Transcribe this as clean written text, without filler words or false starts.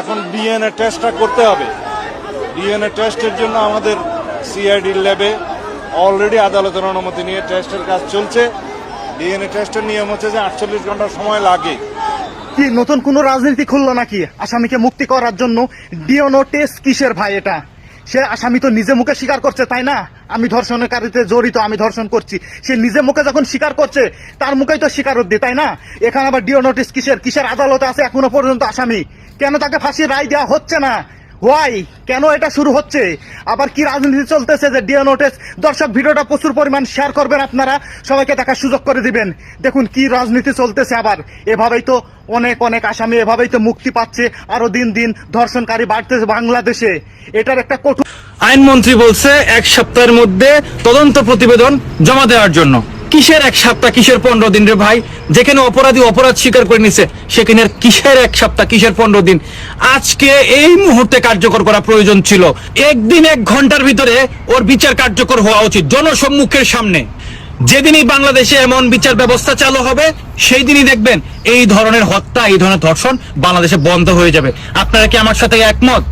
এখন ডিএনএ টেস্টটা করতে হবে। ডিএনএ টেস্টের জন্য আমাদের সিআইডি ল্যাবে অলরেডি আদালতের অনুমতি নিয়ে টেস্টের কাজ চলছে। ডিএনএ টেস্টের নিয়ম হচ্ছে যে 48 ঘন্টা সময় লাগে। কি নতুন কোন রাজনীতি খুললো নাকি আসামিকে মুক্তি করার জন্য? ডিএনএ টেস্ট কিসের ভাই? এটা সে আসামি তো নিজে মুখে স্বীকার করছে, তাই না? আমি ধর্ষণকারীতে জড়িত, আমি ধর্ষণ করছি। সে নিজে মুখে যখন স্বীকার করছে তার মুখেই তো স্বীকারোক্তি, তাই না? এখানে আবার ডিএনএ টেস্ট কিসের আদালতে আছে এখনো পর্যন্ত আসামি? কেন তাকে ফাঁসির রায় দেওয়া হচ্ছে না? ওয়াই, কেন এটা শুরু হচ্ছে? আবার কি রাজনীতি চলতেছে যে ডিএনএ টেস্ট? দর্শক, ভিডিওটা প্রচুর পরিমাণ শেয়ার করবেন, আপনারা সবাইকে দেখার সুযোগ করে দিবেন। দেখুন কি রাজনীতি চলতেছে। আবার এভাবেই তো অনেক আসামি এভাবেই তো মুক্তি পাচ্ছে। আরো দিন দিন ধর্ষণকারী বাড়তেছে বাংলাদেশে। এটার একটা কঠোর আইনমন্ত্রী বলছে 1 সপ্তাহের মধ্যে তদন্ত প্রতিবেদন জমা দেওয়ার জন্য। কিসের 1 সপ্তাহ, কিসের 15 দিন রে ভাই? যেখানে অপরাধী অপরাধ স্বীকার করে নিছে সেখানে আর কিসের 1 সপ্তাহ, কিসের 15 দিন? আজকে এই মুহূর্তে কার্যকর করা প্রয়োজন ছিল। 1 দিন 1 ঘন্টার ভিতরে ওর বিচার কার্যকর হওয়া উচিত জনসম্মুখের সামনে। যেদিনই বাংলাদেশে এমন বিচার ব্যবস্থা চালু হবে সেই দিনই দেখবেন এই ধরনের হত্যা, এই ধরনের ধর্ষণ বাংলাদেশে বন্ধ হয়ে যাবে। আপনারা কি আমার সাথে একমত?